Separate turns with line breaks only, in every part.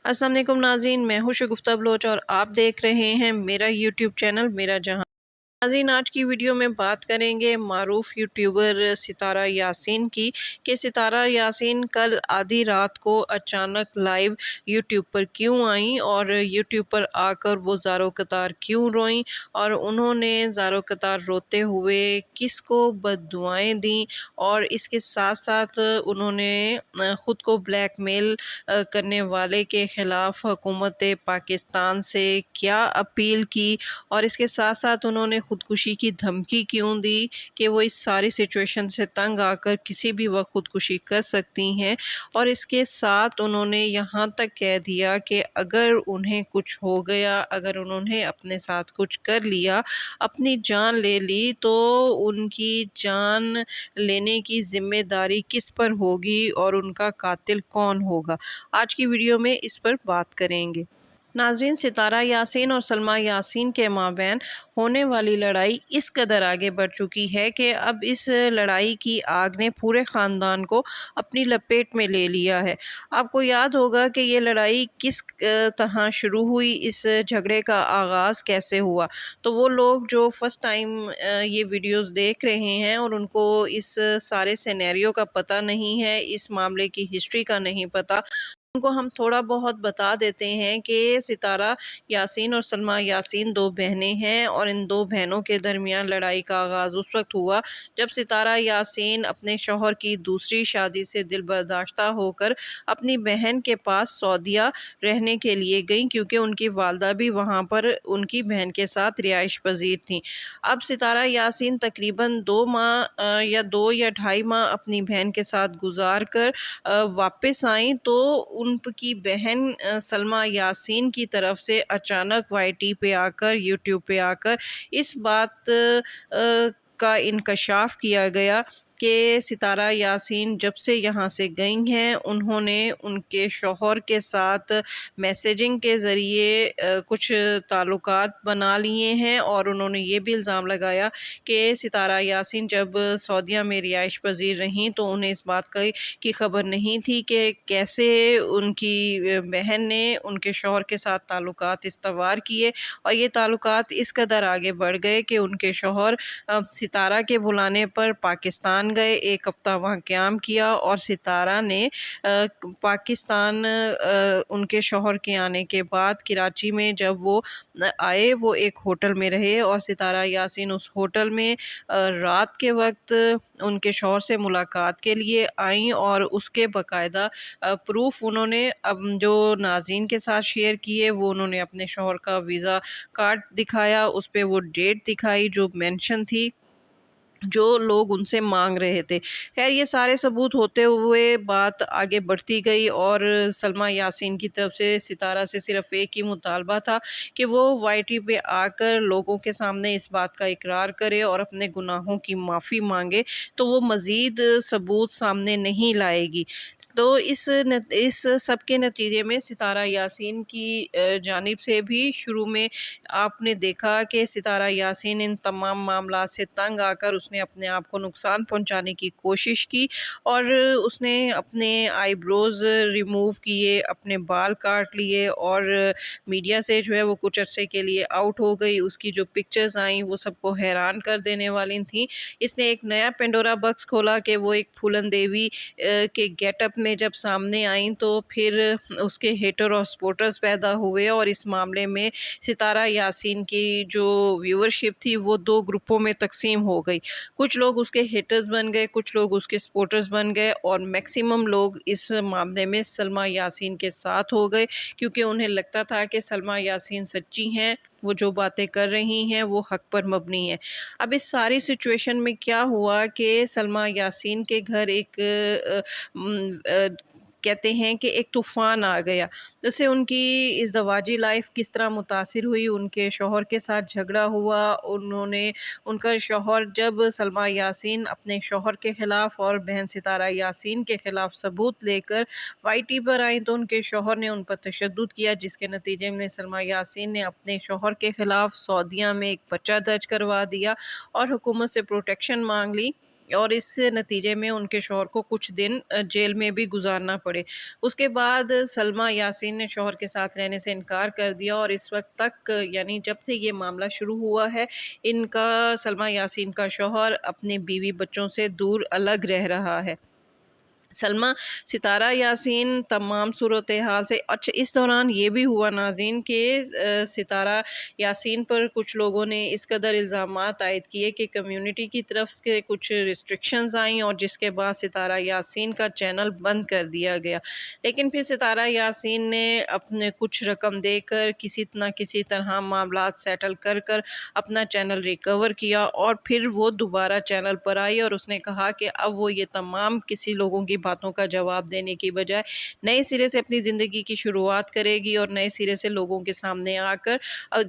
अस्सलाम वालेकुम नाज़रीन, मैं हूं शगुफ्ता बलोच और आप देख रहे हैं मेरा यूट्यूब चैनल मेरा जहां। नाज़रीन, आज की वीडियो में बात करेंगे मारूफ यूट्यूबर सितारा यासीन की कि सितारा यासीन कल आधी रात को अचानक लाइव यूट्यूब पर क्यों आई और यूट्यूब पर आकर वो ज़ारो कतार क्यों रोईं और उन्होंने ज़ारो कतार रोते हुए किसको बद्दुआएं दी और इसके साथ साथ उन्होंने ख़ुद को ब्लैकमेल करने वाले के ख़िलाफ़ हुकूमत पाकिस्तान से क्या अपील की और इसके साथ साथ उन्होंने ख़ुदकुशी की धमकी क्यों दी कि वो इस सारी सिचुएशन से तंग आकर किसी भी वक्त ख़ुदकुशी कर सकती हैं। और इसके साथ उन्होंने यहाँ तक कह दिया कि अगर उन्हें कुछ हो गया, अगर उन्होंने अपने साथ कुछ कर लिया, अपनी जान ले ली, तो उनकी जान लेने की ज़िम्मेदारी किस पर होगी और उनका कातिल कौन होगा। आज की वीडियो में इस पर बात करेंगे। नाज़रीन, सितारा यासीन और सलमा यासीन के माबैन होने वाली लड़ाई इस कदर आगे बढ़ चुकी है कि अब इस लड़ाई की आग ने पूरे ख़ानदान को अपनी लपेट में ले लिया है। आपको याद होगा कि ये लड़ाई किस तरह शुरू हुई, इस झगड़े का आगाज़ कैसे हुआ। तो वो लोग जो फ़र्स्ट टाइम ये वीडियोस देख रहे हैं और उनको इस सारे सिनेरियो का पता नहीं है, इस मामले की हिस्ट्री का नहीं पता, उनको हम थोड़ा बहुत बता देते हैं कि सितारा यासीन और सलमा यासीन दो बहनें हैं और इन दो बहनों के दरमियान लड़ाई का आगाज़ उस वक्त हुआ जब सितारा यासीन अपने शौहर की दूसरी शादी से दिल बर्दाश्ता होकर अपनी बहन के पास सऊदीया रहने के लिए गईं, क्योंकि उनकी वालदा भी वहाँ पर उनकी बहन के साथ रिहाइश पजीर थीं। अब सितारा यासीन तकरीबन 2 माह या 2 या ढाई माह अपनी बहन के साथ गुजार कर वापस आईं, तो उनकी बहन सलमा यासीन की तरफ से अचानक वाईटी पे आकर, यूट्यूब पे आकर इस बात का इंकशाफ किया गया कि सितारा यासीन जब से यहाँ से गई हैं, उन्होंने उनके शौहर के साथ मैसेजिंग के ज़रिए कुछ ताल्लुकात बना लिए हैं और उन्होंने ये भी इल्ज़ाम लगाया कि सितारा यासीन जब सऊदीया में रिहाइश पजीर रहीं तो उन्हें इस बात की खबर नहीं थी कि कैसे उनकी बहन ने उनके शौहर के साथ ताल्लुकात इस्तवार किए और ये ताल्लुकात इस कदर आगे बढ़ गए कि उनके शौहर सितारा के बुलाने पर पाकिस्तान गए, 1 हफ्ता वहाँ क़याम किया और सितारा ने पाकिस्तान उनके शौहर के आने के बाद कराची में जब वो आए, वो एक होटल में रहे और सितारा यासीन उस होटल में रात के वक्त उनके शौहर से मुलाकात के लिए आईं और उसके बाकायदा प्रूफ उन्होंने अब जो नाज़रीन के साथ शेयर किए, वो उन्होंने अपने शौहर का वीज़ा कार्ड दिखाया, उस पे वो डेट दिखाई जो मेंशन थी, जो लोग उनसे मांग रहे थे। खैर, ये सारे सबूत होते हुए बात आगे बढ़ती गई और सलमा यासीन की तरफ से सितारा से सिर्फ एक ही मुतालबा था कि वो वाईटी पे आकर लोगों के सामने इस बात का इकरार करे और अपने गुनाहों की माफ़ी मांगे, तो वो मज़ीद सबूत सामने नहीं लाएगी। तो इस सब के नतीजे में सितारा यासीन की जानिब से भी शुरू में आपने देखा कि सितारा यासीन इन तमाम मामला से तंग आकर उसने अपने आप को नुकसान पहुंचाने की कोशिश की और उसने अपने आईब्रोज रिमूव किए, अपने बाल काट लिए और मीडिया से जो है वो कुछ अरसे के लिए आउट हो गई। उसकी जो पिक्चर्स आई वो सबको हैरान कर देने वाली थी। इसने एक नया पेंडोरा बॉक्स खोला कि वो एक फूलन देवी के गेटअप में जब सामने आई तो फिर उसके हेटर और सपोर्टर्स पैदा हुए और इस मामले में सितारा यासीन की जो व्यूअरशिप थी वो 2 ग्रुपों में तकसीम हो गई। कुछ लोग उसके हेटर्स बन गए, कुछ लोग उसके सपोर्टर्स बन गए और मैक्सिमम लोग इस मामले में सलमा यासीन के साथ हो गए, क्योंकि उन्हें लगता था कि सलमा यासीन सच्ची हैं, वो जो बातें कर रही हैं वो हक पर मबनी है। अब इस सारी सिचुएशन में क्या हुआ कि सलमा यासीन के घर एक कहते हैं कि एक तूफ़ान आ गया, जिससे उनकी इज़दवाजी लाइफ किस तरह मुतासिर हुई। उनके शौहर के साथ झगड़ा हुआ, उनका शौहर जब सलमा यासीन अपने शौहर के ख़िलाफ़ और बहन सितारा यासीन के ख़िलाफ़ सबूत लेकर वाईटी पर आई तो उनके शौहर ने उन पर तशद्दुद किया, जिसके नतीजे में सलमा यासीन ने अपने शौहर के ख़िलाफ़ सऊदीया में एक पर्चा दर्ज करवा दिया और हुकूमत से प्रोटेक्शन मांग ली اور اس نتیجے میں ان کے شوہر کو کچھ دن جیل میں بھی گزارنا پڑے۔ اس کے بعد سلمیٰ یاسین نے شوہر کے ساتھ رہنے سے انکار کر دیا، اور اس وقت تک یعنی جب سے یہ معاملہ شروع ہوا ہے ان کا سلمیٰ یاسین کا شوہر اپنے بیوی بچوں سے دور الگ رہ رہا ہے۔ سلمیٰ ستارہ یاسین تمام صورتحال سے اچھا اس دوران یہ بھی ہوا ناظرین کہ ستارہ یاسین پر کچھ لوگوں نے اس قدر الزامات عائد کیے کہ کمیونٹی کی طرف سے کچھ ریسٹرکشنز آئیں، اور جس کے بعد ستارہ یاسین کا چینل بند کر دیا گیا۔ لیکن پھر ستارہ یاسین نے اپنے کچھ رقم دے کر کسی نہ کسی طرح معاملات سیٹل کر کر اپنا چینل ریکور کیا، اور پھر وہ دوبارہ چینل پر آئی اور اس نے کہا کہ اب وہ یہ تمام کسی لوگوں کی باتوں کا جواب دینے کی بجائے نئے سرے سے اپنی زندگی کی شروعات کرے گی، اور نئے سرے سے لوگوں کے سامنے آ کر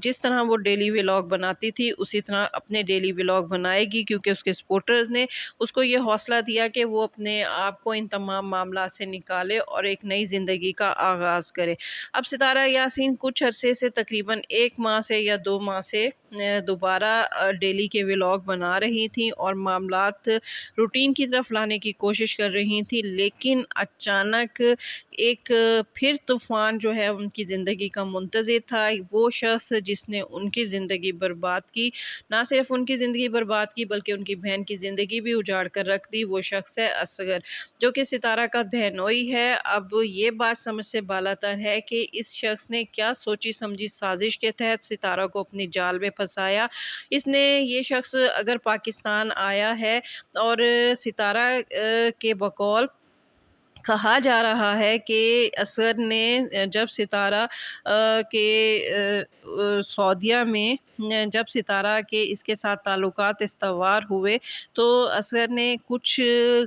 جس طرح وہ ڈیلی ولاگ بناتی تھی اسی طرح اپنے ڈیلی ولاگ بنائے گی، کیونکہ اس کے سپورٹرز نے اس کو یہ حوصلہ دیا کہ وہ اپنے آپ کو ان تمام معاملات سے نکالے اور ایک نئی زندگی کا آغاز کرے۔ اب ستارہ یاسین کچھ عرصے سے تقریباً 1 ماہ سے یا 2 ماہ سے دوبارہ ڈیلی کے ولاگ بنا رہی تھیں اور معاملات روٹین کی طرف لانے کی کوشش کر رہی تھیں، لیکن اچانک ایک پھر طوفان جو ہے ان کی زندگی کا منتظر تھا۔ وہ شخص جس نے ان کی زندگی برباد کی، نہ صرف ان کی زندگی برباد کی بلکہ ان کی بہن کی زندگی بھی اجاڑ کر رکھ دی، وہ شخص ہے اصغر، جو کہ ستارہ کا بہنوئی ہے۔ اب یہ بات سمجھ سے بالاتر ہے کہ اس شخص نے کیا سوچی سمجھی سازش کے تحت ستارہ کو اپنی جال میں پھنسایا۔ یہ شخص اگر پاکستان آیا ہے اور ستارہ کے بقول کہا جا رہا ہے کہ اصغر نے جب ستارہ کے سعودیہ میں جب ستارہ کے اس کے ساتھ تعلقات استوار ہوئے تو اصغر نے کچھ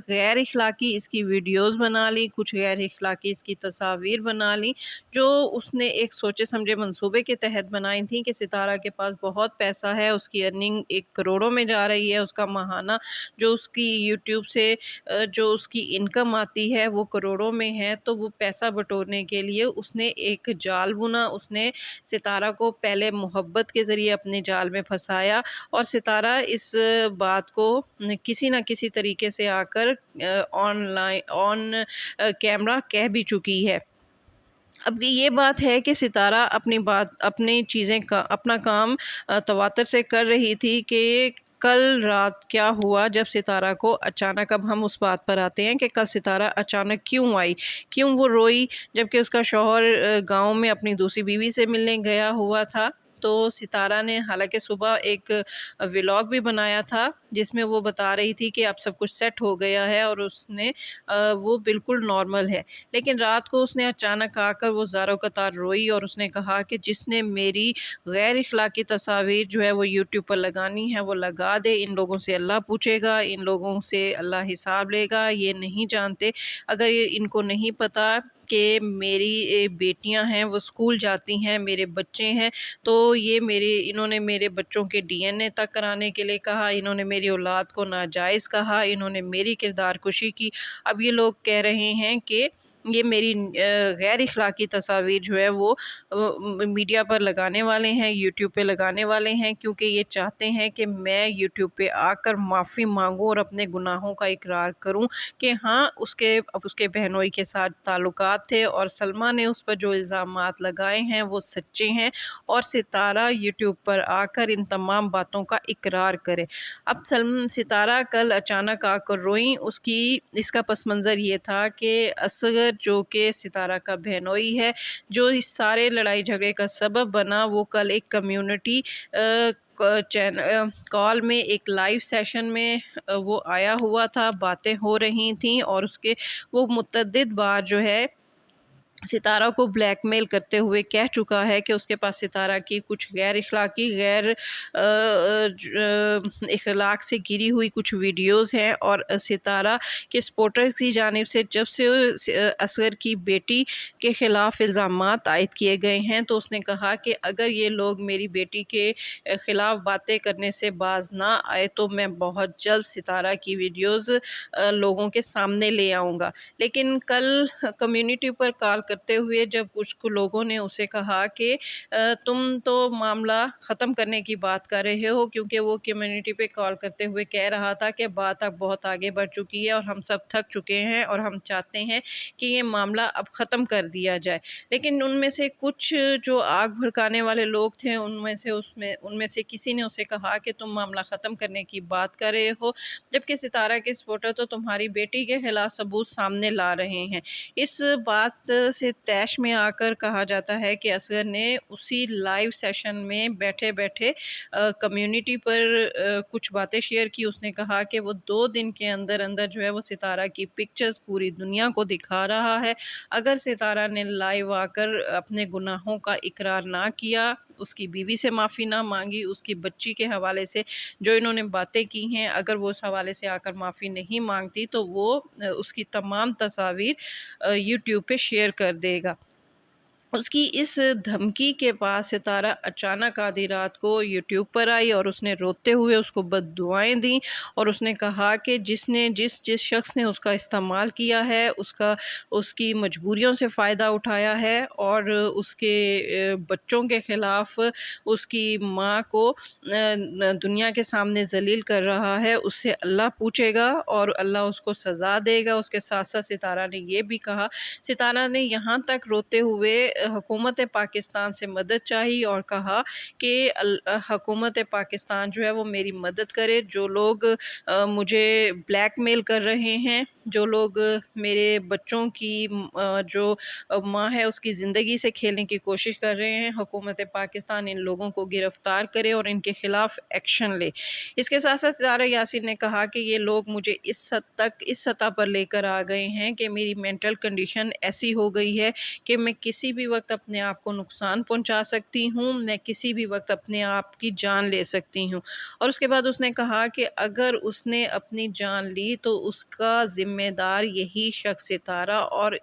غیر اخلاقی اس کی ویڈیوز بنا لی، کچھ غیر اخلاقی اس کی تصاویر بنا لی، جو اس نے ایک سوچے سمجھے منصوبے کے تحت بنائی تھیں کہ ستارہ کے پاس بہت پیسہ ہے، اس کی ارننگ 1 کروڑوں میں جا رہی ہے، اس کا ماہانہ جو اس کی یوٹیوب سے جو اس کی انکم آتی ہے وہ کروڑوں میں ہے، تو وہ پیسہ بٹورنے کے لیے اس نے ایک جال بنا۔ اس نے ستارہ کو پہلے محبت کے ذریعے اپنے جال میں پھنسایا، اور ستارہ اس بات کو کسی نہ کسی طریقے سے آ کر آن کیمرہ کہہ بھی چکی ہے۔ اب یہ بات ہے کہ ستارہ اپنا کام تواتر سے کر رہی تھی کہ کل رات کیا ہوا جب ستارہ کو اچانک، اب ہم اس بات پر آتے ہیں کہ کل ستارہ اچانک کیوں آئی، کیوں وہ روئی، جبکہ اس کا شوہر گاؤں میں اپنی دوسری بیوی سے ملنے گیا ہوا تھا۔ تو ستارہ نے حالانکہ صبح ایک ولاگ بھی بنایا تھا جس میں وہ بتا رہی تھی کہ اب سب کچھ سیٹ ہو گیا ہے اور وہ بالکل نارمل ہے، لیکن رات کو اس نے اچانک آ کر وہ زاروں قطار روئی اور اس نے کہا کہ جس نے میری غیر اخلاقی تصاویر جو ہے وہ یوٹیوب پر لگانی ہے وہ لگا دے، ان لوگوں سے اللہ پوچھے گا، ان لوگوں سے اللہ حساب لے گا، یہ نہیں جانتے، اگر ان کو نہیں پتا کہ میری بیٹیاں ہیں وہ اسکول جاتی ہیں، میرے بچے ہیں، تو انہوں نے میرے بچوں کے ڈی این اے تک کرانے کے لیے کہا، انہوں نے میری اولاد کو ناجائز کہا، انہوں نے میری کردار کشی کی۔ اب یہ لوگ کہہ رہے ہیں کہ یہ میری غیر اخلاقی تصاویر جو ہے وہ میڈیا پر لگانے والے ہیں، یوٹیوب پہ لگانے والے ہیں، کیونکہ یہ چاہتے ہیں کہ میں یوٹیوب پہ آ کر معافی مانگوں اور اپنے گناہوں کا اقرار کروں کہ ہاں اس کے بہنوئی کے ساتھ تعلقات تھے، اور سلمیٰ نے اس پر جو الزامات لگائے ہیں وہ سچے ہیں، اور ستارہ یوٹیوب پر آ کر ان تمام باتوں کا اقرار کرے۔ اب ستارہ کل اچانک آ کر روئیں، اس کا پس منظر یہ تھا کہ اصغر جو کہ ستارہ کا بہنوئی ہے، جو اس سارے لڑائی جھگڑے کا سبب بنا، وہ کل ایک کمیونٹی کال میں ایک لائیو سیشن میں وہ آیا ہوا تھا، باتیں ہو رہی تھیں، اور وہ متعدد بار جو ہے ستارہ کو بلیک میل کرتے ہوئے کہہ چکا ہے کہ اس کے پاس ستارہ کی کچھ غیر اخلاقی اخلاق سے گری ہوئی کچھ ویڈیوز ہیں، اور ستارہ کے سپورٹرز کی جانب سے جب سے اصغر کی بیٹی کے خلاف الزامات عائد کیے گئے ہیں تو اس نے کہا کہ اگر یہ لوگ میری بیٹی کے خلاف باتیں کرنے سے باز نہ آئے تو میں بہت جلد ستارہ کی ویڈیوز لوگوں کے سامنے لے آؤں گا۔ لیکن کل کمیونٹی پر کال करते हुए जब कुछ लोगों ने उसे कहा कि तुम तो मामला ख़त्म करने की बात कर रहे हो, क्योंकि वो कम्युनिटी पे कॉल करते हुए कह रहा था कि बात अब बहुत आगे बढ़ चुकी है और हम सब थक चुके हैं और हम चाहते हैं कि ये मामला अब ख़त्म कर दिया जाए। लेकिन उनमें से कुछ जो आग भड़काने वाले लोग थे, उनमें से किसी ने उसे कहा कि तुम मामला ख़त्म करने की बात कर रहे हो, जबकि सितारा के सपोर्टर तो तुम्हारी बेटी के खिलाफ सबूत सामने ला रहे हैं। इस बात से तैश में आकर कहा जाता है कि असगर ने उसी लाइव सेशन में बैठे बैठे कम्युनिटी पर कुछ बातें शेयर की। उसने कहा कि वो 2 दिन के अंदर अंदर जो है वो सितारा की पिक्चर्स पूरी दुनिया को दिखा रहा है। अगर सितारा ने लाइव आकर अपने गुनाहों का इकरार ना किया, उसकी बीवी से माफ़ी ना मांगी, उसकी बच्ची के हवाले से जो इन्होंने बातें की हैं, अगर वो उस हवाले से आकर माफ़ी नहीं मांगती तो वो उसकी तमाम तस्वीर यूट्यूब पे शेयर कर देगा। उसकी इस धमकी के बाद सितारा अचानक आधी रात को यूट्यूब पर आई और उसने रोते हुए उसको बद्दुआएं दी और उसने कहा कि जिस जिस शख्स ने उसका इस्तेमाल किया है, उसकी मजबूरियों से फ़ायदा उठाया है और उसके बच्चों के ख़िलाफ़ उसकी माँ को दुनिया के सामने ज़लील कर रहा है, उससे अल्लाह पूछेगा और अल्लाह उसको सज़ा देगा। उसके साथ साथ सितारा ने ये भी कहा, सितारा ने यहाँ तक रोते हुए हुकूमत पाकिस्तान से मदद चाही और कहा कि हुकूमत पाकिस्तान जो है वो मेरी मदद करे। जो लोग मुझे ब्लैकमेल कर रहे हैं, जो लोग मेरे बच्चों की जो माँ है उसकी ज़िंदगी से खेलने की कोशिश कर रहे हैं, हुकूमत पाकिस्तान इन लोगों को गिरफ़्तार करे और इनके ख़िलाफ़ एक्शन ले। इसके साथ साथ सितारा यासीन ने कहा कि ये लोग मुझे इस सतह पर लेकर आ गए हैं कि मेरी मेंटल कंडीशन ऐसी हो गई है कि मैं किसी भी वक्त अपने आप को नुकसान पहुंचा सकती हूँ, मैं किसी भी वक्त अपने आप की जान ले सकती हूँ। और उसके बाद उसने कहा कि अगर उसने अपनी जान ली तो उसका ज़िम्मेदार यही शख्स सितारा और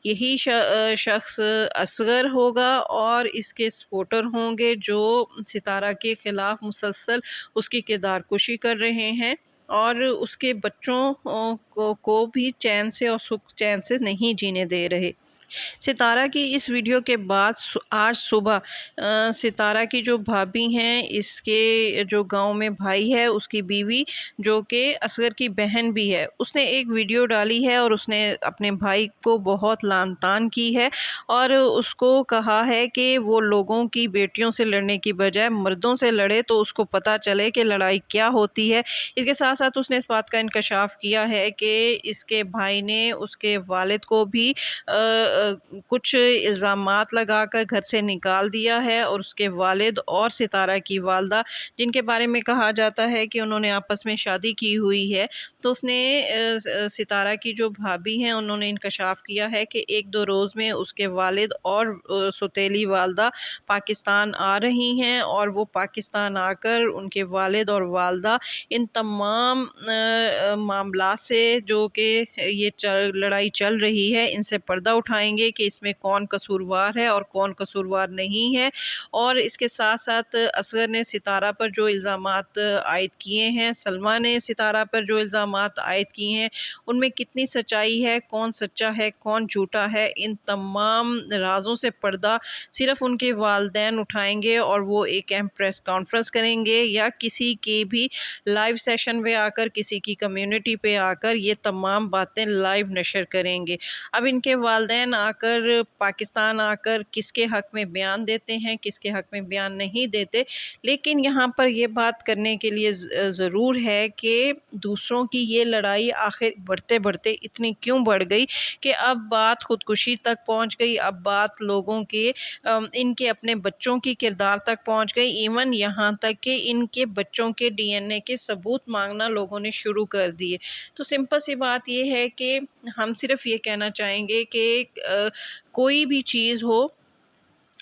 यही शख्स असगर होगा और इसके सपोर्टर होंगे जो सितारा के ख़िलाफ़ मुसलसल उसकी किरदारकुशी कर रहे हैं और उसके बच्चों को भी चैन से और चैन से नहीं जीने दे रहे। सितारा की इस वीडियो के बाद आज सुबह सितारा की जो भाभी हैं, इसके जो गांव में भाई है, उसकी बीवी जो कि असगर की बहन भी है, उसने एक वीडियो डाली है और उसने अपने भाई को बहुत लान तान की है और उसको कहा है कि वो लोगों की बेटियों से लड़ने की बजाय मर्दों से लड़े तो उसको पता चले कि लड़ाई क्या होती है। इसके साथ साथ उसने इस बात का इंकशाफ किया है कि इसके भाई ने उसके वालिद को भी कुछ इल्ज़ामात लगाकर घर से निकाल दिया है और उसके वालिद और सितारा की वालदा, जिनके बारे में कहा जाता है कि उन्होंने आपस में शादी की हुई है, तो उसने सितारा की जो भाभी हैं उन्होंने इंकशाफ किया है कि 1-2 रोज़ में उसके वालिद और सौतेली वालदा पाकिस्तान आ रही हैं और वो पाकिस्तान आकर उनके वालिद और वालदा इन तमाम मामलात से जो कि ये लड़ाई चल रही है इनसे पर्दा उठाएंगे कि इसमें कौन कसूरवार है और कौन कसूरवार नहीं है। और इसके साथ साथ असगर ने सितारा पर जो इल्ज़ामात आयद किए हैं, सलमा ने सितारा पर जो इल्ज़ामात आयद किए हैं, उनमें कितनी सच्चाई है, कौन सच्चा है, कौन झूठा है, इन तमाम राज़ों से पर्दा सिर्फ़ उनके वालिदैन उठाएंगे और वो एक अहम प्रेस कॉन्फ्रेंस करेंगे या किसी के भी लाइव सेशन पे आकर, किसी की कम्युनिटी पे आकर ये तमाम बातें लाइव नशर करेंगे। अब इनके वालिदैन आकर पाकिस्तान आकर किसके हक़ में बयान देते हैं, किसके हक़ में बयान नहीं देते, लेकिन यहाँ पर ये बात करने के लिए ज़रूर है कि दूसरों की ये लड़ाई आखिर बढ़ते बढ़ते इतनी क्यों बढ़ गई कि अब बात ख़ुदकुशी तक पहुँच गई, अब बात लोगों के इनके अपने बच्चों की किरदार तक पहुँच गई, इवन यहाँ तक कि इनके बच्चों के DNA के सबूत मांगना लोगों ने शुरू कर दिए। तो सिंपल सी बात ये है कि हम सिर्फ ये कहना चाहेंगे कि कोई भी चीज़ हो,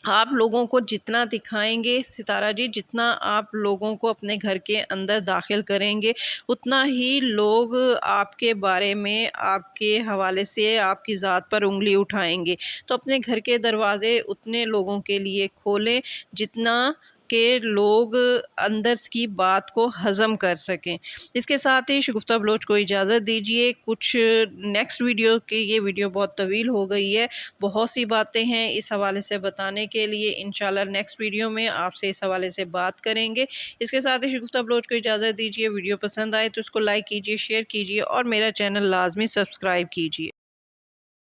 आप लोगों को जितना दिखाएंगे सितारा जी, जितना आप लोगों को अपने घर के अंदर दाखिल करेंगे, उतना ही लोग आपके बारे में, आपके हवाले से आपकी ज़ात पर उंगली उठाएंगे। तो अपने घर के दरवाज़े उतने लोगों के लिए खोलें जितना کہ لوگ اندر کی بات کو ہضم کر سکیں۔ اس کے ساتھ ہی شگفتہ بلوچ کو اجازت دیجیے، کچھ نیکسٹ ویڈیو کی، یہ ویڈیو بہت طویل ہو گئی ہے، بہت سی باتیں ہیں اس حوالے سے بتانے کے لیے، انشاءاللہ نیکسٹ ویڈیو میں آپ سے اس حوالے سے بات کریں گے۔ اس کے ساتھ ہی شگفتہ بلوچ کو اجازت دیجیے، ویڈیو پسند آئے تو اس کو لائک کیجیے، شیئر کیجیے اور میرا چینل لازمی سبسکرائب کیجیے۔